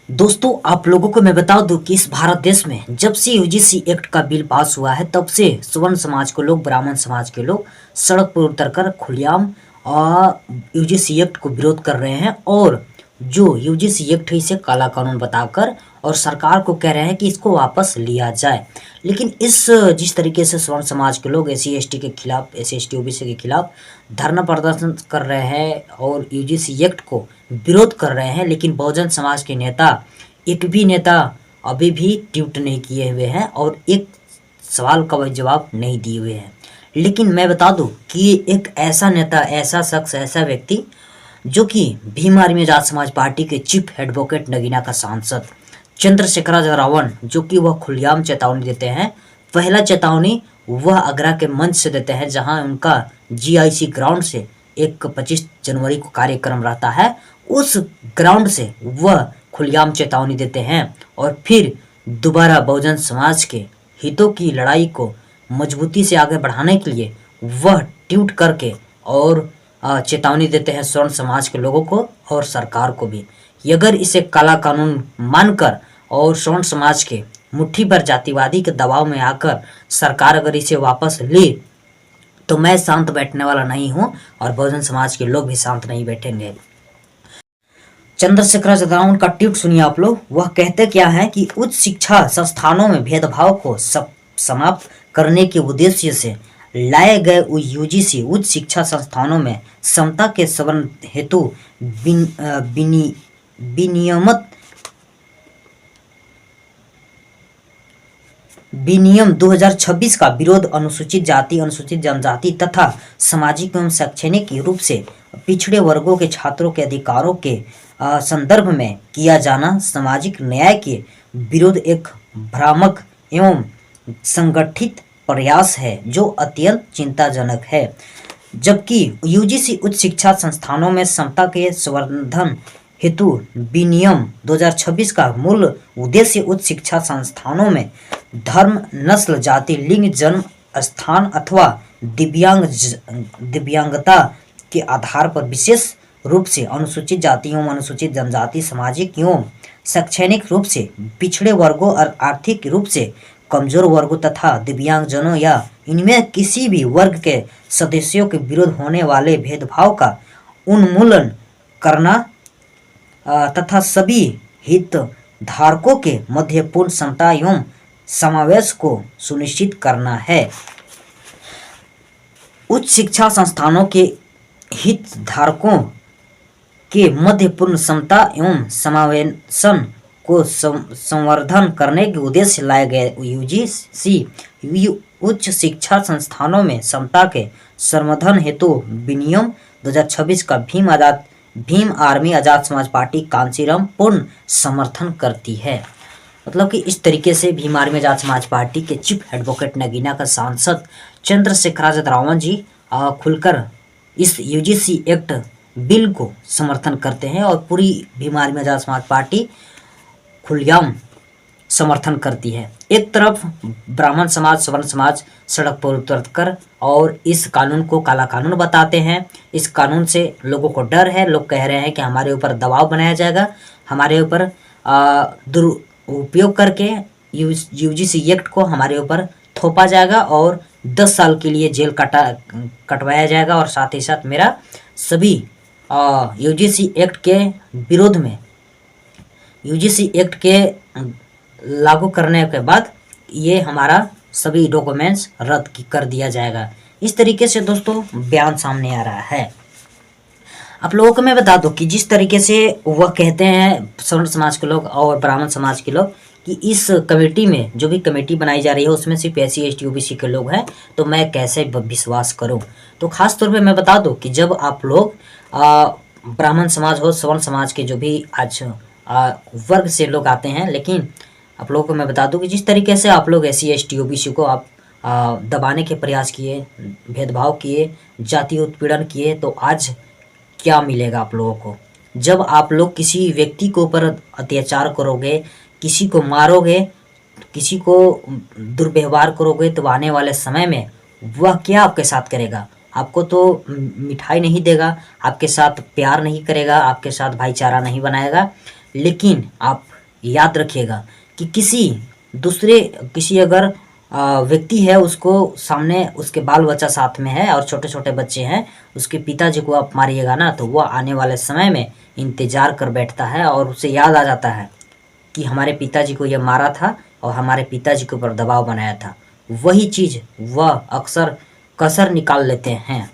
दोस्तों, आप लोगों को मैं बता दूं कि इस भारत देश में जब से यूजीसी एक्ट का बिल पास हुआ है तब से सवर्ण समाज के लोग, ब्राह्मण समाज के लोग सड़क पर उतरकर खुलेआम यूजीसी एक्ट को विरोध कर रहे हैं। और जो यूजीसी एक्ट है इसे काला कानून बताकर और सरकार को कह रहे हैं कि इसको वापस लिया जाए। लेकिन जिस तरीके से सवर्ण समाज के लोग एससी एसटी के खिलाफ, एससी एसटी ओबीसी के खिलाफ धरना प्रदर्शन कर रहे हैं और यूजीसी एक्ट को विरोध कर रहे हैं, लेकिन बहुजन समाज के नेता, एक भी नेता अभी भी ट्वीट नहीं किए हुए हैं और एक सवाल का जवाब नहीं दिए हुए हैं। लेकिन मैं बता दूं कि एक ऐसा नेता, ऐसा शख्स, ऐसा व्यक्ति जो कि भीम आर्मी आजाद समाज पार्टी के चीफ एडवोकेट नगीना का सांसद चंद्रशेखर रावण, जो कि वह खुलेआम चेतावनी देते हैं। पहला चेतावनी वह आगरा के मंच से देते हैं जहां उनका जीआईसी ग्राउंड से एक 25 जनवरी को कार्यक्रम रहता है। उस ग्राउंड से वह खुलेआम चेतावनी देते हैं और फिर दोबारा बहुजन समाज के हितों की लड़ाई को मजबूती से आगे बढ़ाने के लिए वह ट्वीट करके और चेतावनी देते हैं स्वर्ण समाज के लोगों को और सरकार को भी। अगर इसे काला कानून मानकर और स्वर्ण समाज के मुट्ठी भर जातिवादी के दबाव में आकर सरकार अगर इसे वापस ले तो मैं शांत बैठने वाला नहीं हूं और बहुजन समाज के लोग भी शांत नहीं बैठेंगे। चंद्रशेखर रावण का ट्वीट सुनिए आप लोग। वह कहते क्या है कि उच्च शिक्षा संस्थानों में भेदभाव को समाप्त करने के उद्देश्य से लाए गए यूजीसी उच्च शिक्षा संस्थानों में समता के सवर्ण हेतु विनियम 2026 का विरोध अनुसूचित जाति, अनुसूचित जनजाति तथा सामाजिक एवं शैक्षणिक रूप से पिछड़े वर्गों के छात्रों के अधिकारों के संदर्भ में किया जाना सामाजिक न्याय के विरोध एक भ्रामक एवं संगठित प्रयास है जो अत्यंत चिंताजनक है। जबकि यूजीसी उच्च शिक्षा संस्थानों में समता के संवर्धन हेतु विनियम 2026 का मूल उद्देश्य उच्च शिक्षा संस्थानों में धर्म, नस्ल, जाति, लिंग, जन्म स्थान अथवा दिव्यांगता के आधार पर विशेष रूप से अनुसूचित जाति एवं अनुसूचित जनजाति, सामाजिक एवं शैक्षणिक रूप से पिछड़े वर्गों और आर्थिक रूप से कमजोर वर्गों तथा दिव्यांगजनों या इनमें किसी भी वर्ग के सदस्यों के विरुद्ध होने वाले भेदभाव का उन्मूलन करना तथा सभी हितधारकों के मध्य पूर्ण समता एवं समावेश को सुनिश्चित करना है। उच्च शिक्षा संस्थानों के हितधारकों के मध्य पूर्ण समता एवं समावेशन को संवर्धन करने के उद्देश्य लाए गए यूजीसी उच्च शिक्षा संस्थानों में समता के संवर्धन हेतु विनियम 2026 का भीम आर्मी आजाद समाज पार्टी कांचीराम पूर्ण समर्थन करती है। मतलब कि इस तरीके से भीम आर्मी आजाद समाज पार्टी के चीफ एडवोकेट नगीना का सांसद चंद्रशेखर रावण जी खुलकर इस यूजीसी एक्ट बिल को समर्थन करते हैं और पूरी भीम आर्मी आजाद समाज पार्टी खुलेआम समर्थन करती है। एक तरफ ब्राह्मण समाज, सवर्ण समाज सड़क पर उतरकर और इस कानून को काला कानून बताते हैं। इस कानून से लोगों को डर है। लोग कह रहे हैं कि हमारे ऊपर दबाव बनाया जाएगा, हमारे ऊपर दुरुपयोग करके यूजीसी एक्ट को हमारे ऊपर थोपा जाएगा और 10 साल के लिए जेल कटवाया जाएगा और साथ ही साथ मेरा सभी यूजीसी एक्ट के विरोध में, यूजीसी एक्ट के लागू करने के बाद ये हमारा सभी डॉक्यूमेंट्स रद्द कर दिया जाएगा। इस तरीके से दोस्तों बयान सामने आ रहा है। आप लोगों को मैं बता दूं कि जिस तरीके से वह कहते हैं सवर्ण समाज के लोग और ब्राह्मण समाज के लोग कि इस कमेटी में जो भी कमेटी बनाई जा रही है उसमें सिर्फ एससी एसटी ओबीसी के लोग हैं, तो मैं कैसे विश्वास करूं। तो खास तौर पे मैं बता दूं कि जब आप लोग ब्राह्मण समाज हो, सवर्ण समाज के जो भी आज वर्ग से लोग आते हैं, लेकिन आप लोगों को मैं बता दूं कि जिस तरीके से आप लोग एससी एसटी ओबीसी को आप दबाने के प्रयास किए, भेदभाव किए, जाति उत्पीड़न किए, तो आज क्या मिलेगा आप लोगों को। जब आप लोग किसी व्यक्ति के ऊपर अत्याचार करोगे, किसी को मारोगे, किसी को दुर्व्यवहार करोगे, तो आने वाले समय में वह क्या आपके साथ करेगा। आपको तो मिठाई नहीं देगा, आपके साथ प्यार नहीं करेगा, आपके साथ भाईचारा नहीं बनाएगा, लेकिन आप याद रखिएगा कि किसी अगर व्यक्ति है, उसको सामने उसके बाल बच्चा साथ में है और छोटे छोटे बच्चे हैं, उसके पिताजी को आप मारिएगा ना, तो वह आने वाले समय में इंतजार कर बैठता है और उसे याद आ जाता है कि हमारे पिताजी को यह मारा था और हमारे पिताजी के ऊपर दबाव बनाया था। वही चीज़ वह अक्सर कसर निकाल लेते हैं।